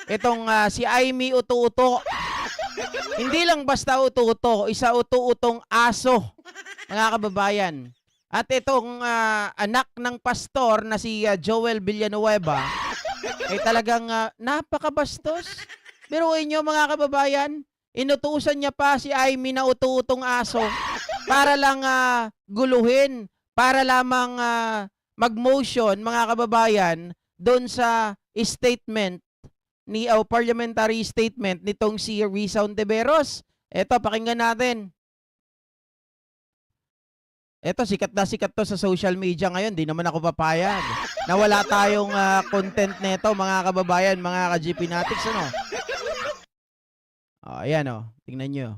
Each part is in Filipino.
itong si Amy Uto-Uto. Hindi lang basta uto-uto, isa uto-utong aso, mga kababayan. At itong anak ng pastor na si Joel Villanueva ay talagang napakabastos. Pero inyo mga kababayan, inutusan niya pa si Amy na uto-utong aso para lang guluhin, para lamang mag-motion mga kababayan doon sa statement ni parliamentary statement nitong si Risa Hontiveros. Eto, pakinggan natin. Eto, sikat na sikat to sa social media ngayon. Di naman ako papayag na wala tayong content nito mga kababayan, mga ka-GP Natics, ano? Ayan tingnan nyo.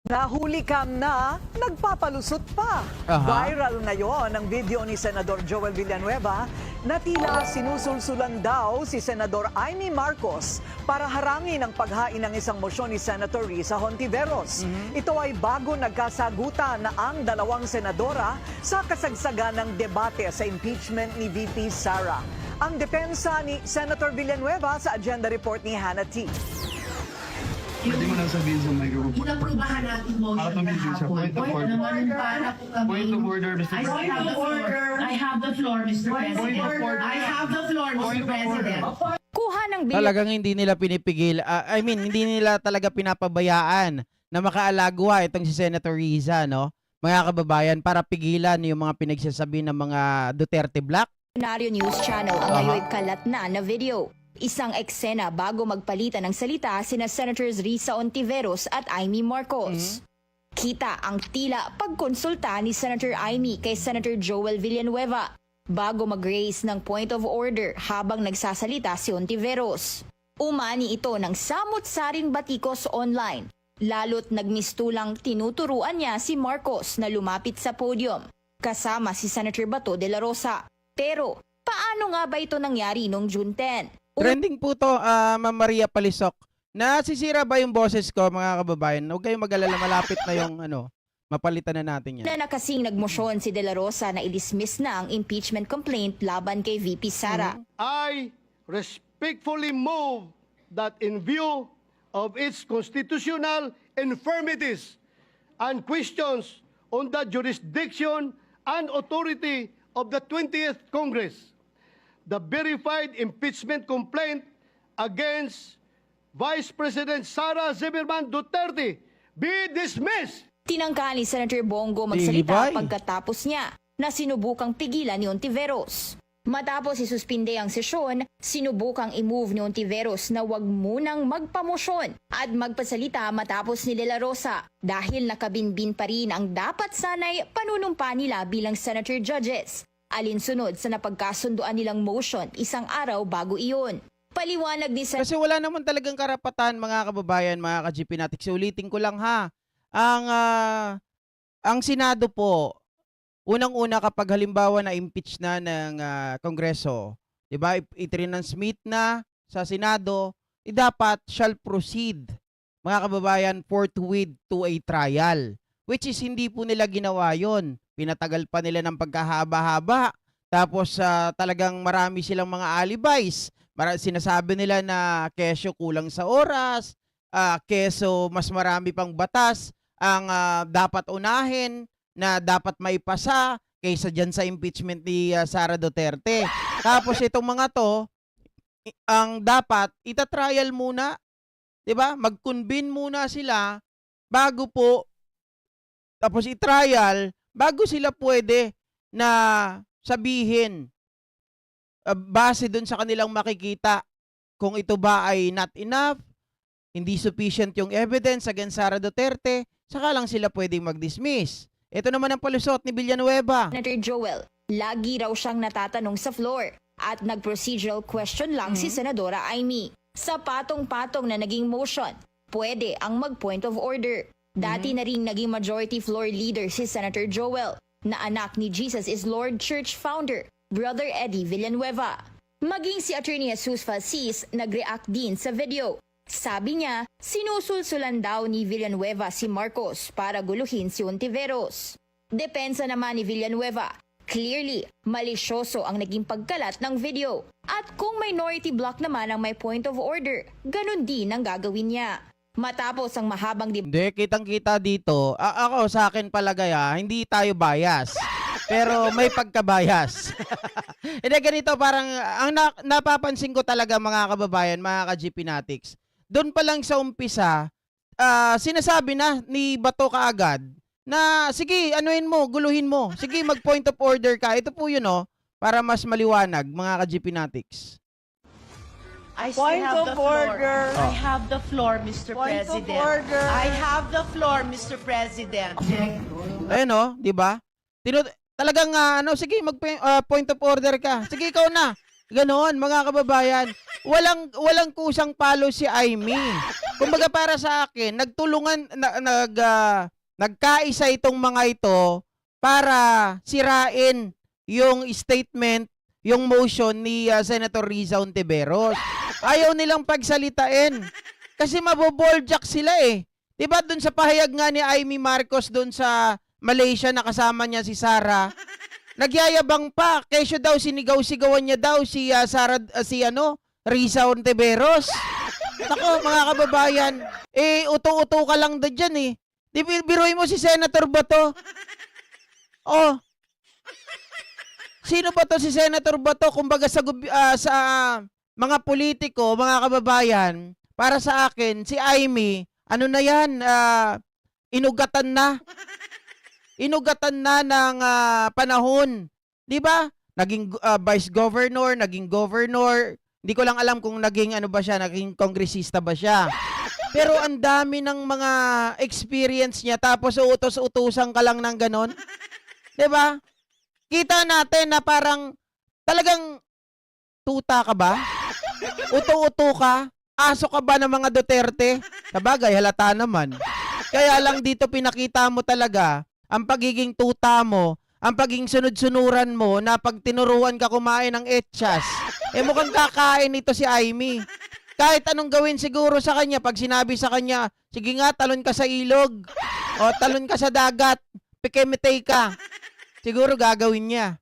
Nahuli kam na, nagpapalusot pa. Viral na yon ang video ni Senador Joel Villanueva na tila sinusulsulan daw si Senador Amy Marcos para harangin ang paghain ng isang mosyon ni Senator Risa Hontiveros. Ito ay bago nagkasagutan na ang dalawang senadora sa kasagsagan ng debate sa impeachment ni VP Sara. Ang depensa ni Senator Villanueva sa agenda report ni Hannah T. Pwede mo lang sabihin sa microphone. Inaprubahan natin motion kahapon. Point of order. Para po kami. Point of order, Mr. I have the floor. I have the floor, Mr. President. I have the floor, Mr. President. Kuha ng bill. Talagang hindi nila pinipigil. Hindi nila talaga pinapabayaan na makaalaguha itong si Senator Risa, no? Mga kababayan, para pigilan yung mga pinagsasabi ng mga Duterte Black. Senaryo News Channel ang ngayon kalat na video. Isang eksena bago magpalitan ng salita sina Senators Risa Hontiveros at Amy Marcos. Kita ang tila pagkonsulta ni Senator Amy kay Senator Joel Villanueva bago mag-raise ng point of order habang nagsasalita si Hontiveros. Umani ito ng samot-saring batikos online, lalo't nagmistulang tinuturuan niya si Marcos na lumapit sa podium, kasama si Senator Bato de la Rosa. Pero paano nga ba ito nangyari noong June 10? Trending po to, Ma'am Maria Palisok. Nasisira ba yung boses ko, mga kababayan? Huwag kayong mag-alala, malapit na yung mapalitan na natin yan. Na kasing nagmosyon si De La Rosa na i-dismiss na ang impeachment complaint laban kay VP Sara. I respectfully move that in view of its constitutional infirmities and questions on the jurisdiction and authority of the 20th Congress, the verified impeachment complaint against Vice President Sara Zimmerman Duterte be dismissed. Tinangka ni Senator Bongo magsalita Dilibay. pagkatapos niya na sinubukang pigilan ni Hontiveros. Matapos isuspinde ang sesyon, sinubukang i-move ni Hontiveros na wag munang magpamosyon at magpasalita matapos ni De La Rosa dahil nakabinbin pa rin ang dapat sanay panunumpa nila bilang senator judges. Alinsunod sa napagkasunduan nilang motion isang araw bago iyon. Paliwanag ni Kasi wala naman talagang karapatan, mga kababayan, mga ka-GP Natics. Ulitin ko lang ha. Ang Senado po, unang-una kapag halimbawa na impeach na ng Kongreso, 'di ba? I-transmit na sa Senado, dapat shall proceed, mga kababayan, forthwith to a trial. Which is hindi po nila ginawa 'yon. Pinatagal pa nila ng pagkahaba-haba. Tapos talagang marami silang mga alibis. Sinasabi nila na kesyo kulang sa oras, keso mas marami pang batas ang dapat unahin na dapat maipasa kaysa dyan sa impeachment ni Sara Duterte. Tapos itong mga to, ang dapat itatrial muna, 'di ba? Mag-convene muna sila bago po tapos i-trial bago sila pwede na sabihin base dun sa kanilang makikita kung ito ba ay not enough, hindi sufficient yung evidence against Sara Duterte, saka lang sila pwedeng mag-dismiss. Ito naman ang palusot ni Villanueva. Senator Joel, lagi raw siyang natatanong sa floor at nag-procedural question lang si Senadora Amy. Sa patong-patong na naging motion, pwede ang mag-point of order. Dati na ring naging majority floor leader si Senator Joel, na anak ni Jesus is Lord Church founder, Brother Eddie Villanueva. Maging si Attorney Jesus Falsis nag-react din sa video. Sabi niya, sinusulsulan daw ni Villanueva si Marcos para guluhin si Hontiveros. Depensa naman ni Villanueva, Clearly, malisyoso ang naging pagkalat ng video. At kung minority block naman ang may point of order, ganun din ang gagawin niya. Matapos ang mahabang Hindi, kitang-kita dito. Ako, sa akin palagay hindi tayo bias. Pero may pagka-bias. Hindi, ganito, parang, ang napapansin ko talaga mga kababayan, mga ka-GP Natics, doon pa lang sa umpisa, sinasabi na ni Bato kaagad, na sige, anuhin mo, guluhin mo. Sige, mag-point of order ka. Ito po yun, para mas maliwanag, mga ka-GP Natics. I still Point have of the floor. order. I have the floor, Mr. Point of President. order. I have the floor, Mr. President. Ayun, di ba? Talagang, sige, point of order ka. Sige, ikaw na. Ganon, mga kababayan. Walang kusang palo si Aimee. Kumbaga para sa akin, nagtulungan, nagkaisa itong mga ito para sirain yung statement, yung motion ni Senator Riza Ontiveros. Ayaw nilang pagsalitain. Kasi maboboljak sila eh. Diba dun sa pahayag nga ni Aimee Marcos dun sa Malaysia na kasama niya si Sara, nagyayabang pa. Kesyo daw sinigaw-sigawan niya daw si Riza Ontiveros. Nako, mga kababayan, uto-uto ka lang da dyan eh. Di biruin mo si Senator Bato. Oh. Sino ba to si Senator Bato? Kumbaga sa mga politiko, mga kababayan, para sa akin, si Aimee, ano na yan, inugatan na. Inugatan na ng panahon. 'Di ba? Naging vice governor, naging governor. Hindi ko lang alam kung naging naging kongresista ba siya. Pero ang dami ng mga experience niya tapos utos-utusan ka lang ng ganon. 'Di ba? Kita natin na parang talagang tuta ka ba? Uto-uto ka? Aso ka ba ng mga Duterte? Sabagay, halata naman. Kaya lang dito pinakita mo talaga ang pagiging tuta mo, ang pagiging sunod-sunuran mo na pag tinuruan ka kumain ng etchas, mukhang kakain ito si Aimee. Kahit anong gawin siguro sa kanya, pag sinabi sa kanya, sige nga, talon ka sa ilog, o talon ka sa dagat, pikimitay ka, siguro gagawin niya.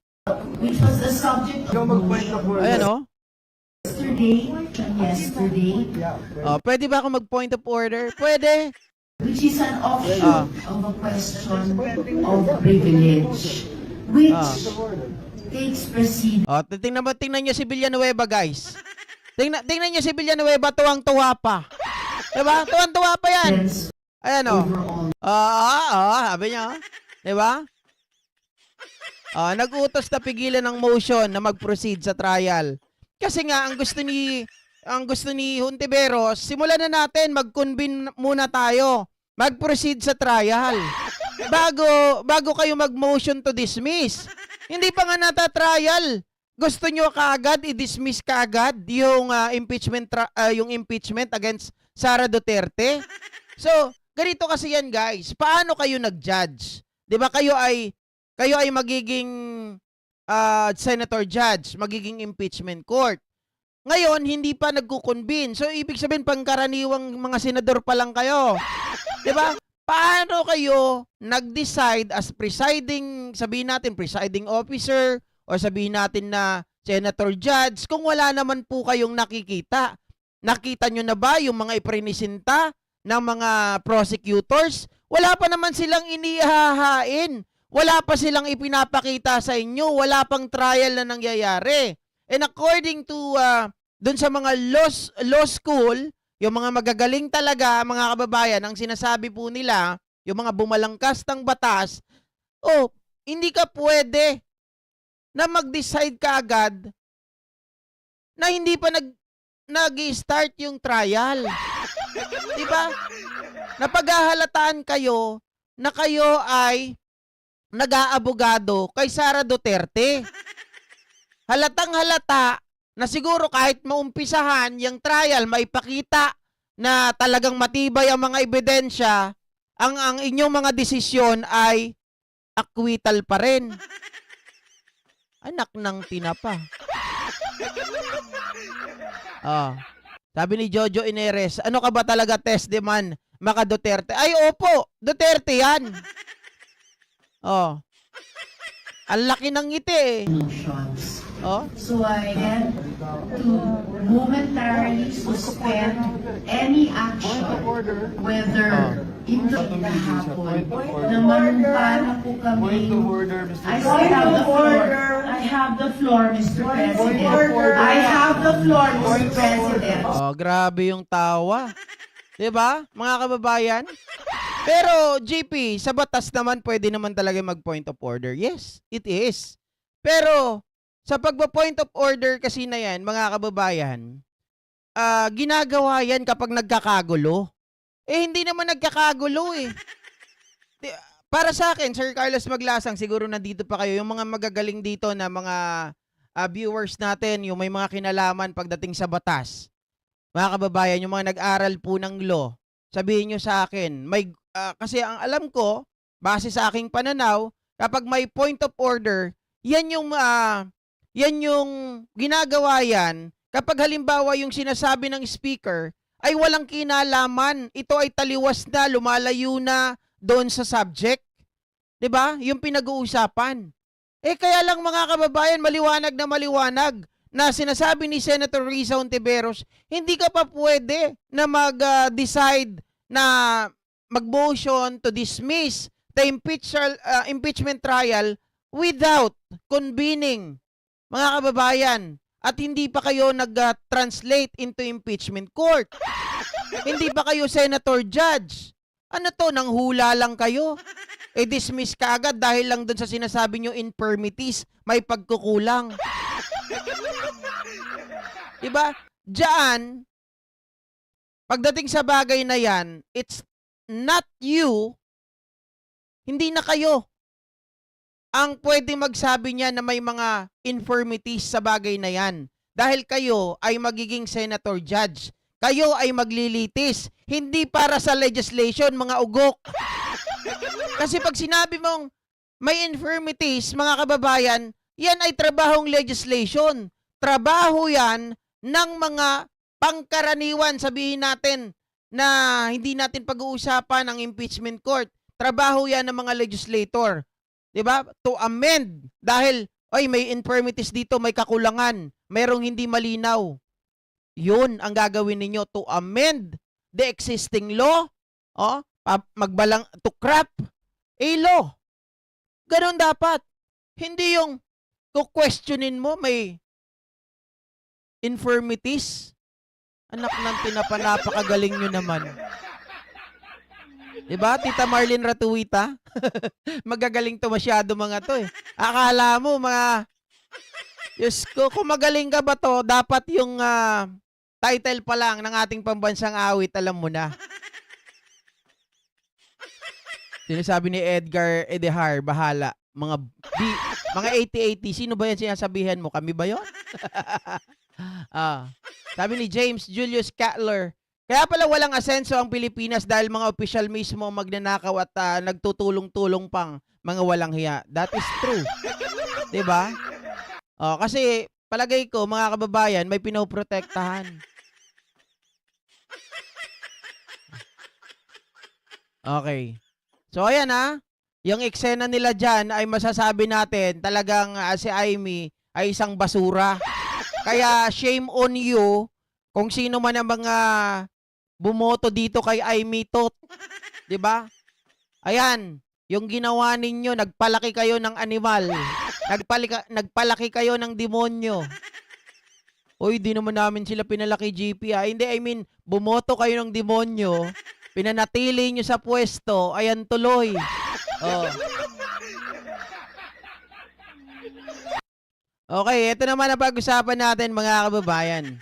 Which was the subject of Ayan yesterday, pwede ba ako mag-point of order? Pwede. which is an offshoot of a question of privilege, which takes precedence. Tingnan niyo si Villanueva, guys. Tingnan niyo si Villanueva, tuwang-tuwa pa. Diba? Tuwang-tuwa pa yan. Ayan sabi niya. Diba? Nag-utos na pigilan ng motion na mag-proceed sa trial. Kasi nga, ang gusto ni Hontiveros, simulan na natin, mag-convene muna tayo. Mag-proceed sa trial. Bago kayo mag-motion to dismiss. Hindi pa nga nata-trial. Gusto nyo kaagad, i-dismiss kaagad yung impeachment against Sara Duterte. So, ganito kasi yan, guys. Paano kayo nag-judge? 'Di ba kayo ay magiging senator judge, magiging impeachment court. Ngayon, hindi pa nagko-convene. So, ibig sabihin, pangkaraniwang mga senador pa lang kayo. Diba? Paano kayo nag-decide as sabihin natin, presiding officer, o sabihin natin na senator judge, kung wala naman po kayong nakikita? Nakita nyo na ba yung mga iprinisinta ng mga prosecutors? Wala pa naman silang inihahain. Wala pa silang ipinapakita sa inyo. Wala pang trial na nangyayari. And according to dun sa mga law school, yung mga magagaling talaga, mga kababayan, ang sinasabi po nila, yung mga bumalangkas ng batas, hindi ka pwede na mag-decide ka agad na hindi pa nag-start yung trial. Diba? Napaghahalataan kayo na kayo ay nag-aabogado kay Sara Duterte. Halatang halata na siguro kahit maumpisahan yung trial, maipakita na talagang matibay ang mga ebidensya, ang inyong mga desisyon ay acquittal pa rin. Anak ng tinapa. Sabi ni Jojo Ineres, ano ka ba talaga, test demand, maka Duterte? Ay, opo, Duterte yan. Ang laki ng ngiti eh. motions. Oh. So I had to momentarily suspend any action, whether ito na hapon, na manumpa na po kami. I still have the floor. I have the floor, Mr. President. I have the floor, Mr. President. Oh, grabe yung tawa. 'Di ba? Mga kababayan? Pero GP, sa batas naman pwede naman talaga mag-point of order. Yes, it is. Pero sa pagpa-point of order kasi na yan, mga kababayan, ginagawa yan kapag nagkakagulo. Eh, hindi naman nagkakagulo eh. Para sa akin, Sir Carlos Maglasang, siguro nandito pa kayo, yung mga magagaling dito na mga viewers natin, yung may mga kinalaman pagdating sa batas. Mga kababayan, yung mga nag-aral po ng law, sabihin nyo sa akin, kasi ang alam ko, base sa aking pananaw, kapag may point of order, yan yung ginagawa yan kapag halimbawa yung sinasabi ng speaker ay walang kinalaman. Ito ay taliwas na, lumalayo na doon sa subject. 'Di ba? Yung pinag-uusapan. Eh kaya lang mga kababayan, maliwanag na sinasabi ni Senator Risa Hontiveros, hindi ka pa pwede na mag-decide na mag-motion to dismiss the impeachment trial without convening, mga kababayan, at hindi pa kayo nag-translate into impeachment court. Hindi pa kayo senator judge. Ano to, nang hula lang kayo? Dismiss ka agad dahil lang dun sa sinasabi nyo infirmities, may pagkukulang. Diba? Diyan, pagdating sa bagay na yan, it's not you, hindi na kayo ang pwede magsabi niya na may mga infirmities sa bagay na yan. Dahil kayo ay magiging senator judge. Kayo ay maglilitis. Hindi para sa legislation, mga ugok. Kasi pag sinabi mong may infirmities, mga kababayan, yan ay trabahong legislation. Trabaho yan ng mga pangkaraniwan, sabihin natin, na hindi natin pag-uusapan ang impeachment court. Trabaho yan ng mga legislator. 'Di ba? To amend dahil may infirmities dito, may kakulangan, mayroong hindi malinaw. 'Yun ang gagawin ninyo, to amend the existing law, to crap a law. Ganon dapat. Hindi yung questionin mo may infirmities. Anak ng tinapa, napakagaling nyo naman. Diba, Tita Marlene Ratuita? Magagaling to masyado mga to eh. Akala mo mga... Diyos ko, kung magaling ka ba to, dapat yung title pa lang ng ating pambansang awit, alam mo na. Sinasabi ni Edgar Edehar, bahala. Mga 80-80, sino ba yan sinasabihan mo? Kami ba yun? Sabi ni James Julius Catler, kaya pala walang asenso ang Pilipinas dahil mga opisyal mismo ang magnanakaw at nagtutulong-tulong pang mga walang hiya. That is true. 'Di ba? Kasi palagay ko, mga kababayan, may pinoprotektahan. Okay. So ayan yung eksena nila dyan ay masasabi natin talagang si Amy ay isang basura. Kaya shame on you kung sino man ang mga bumoto dito kay Amy Tot. 'Di ba? Ayan, yung ginawa ninyo, nagpalaki kayo ng animal. Nagpalaki kayo ng demonyo. Uy, di naman namin sila pinalaki, GP. Hindi, I mean, bumoto kayo ng demonyo, pinanatili nyo sa pwesto, ayan tuloy. Okay, ito naman ang pag-usapan natin, mga kababayan.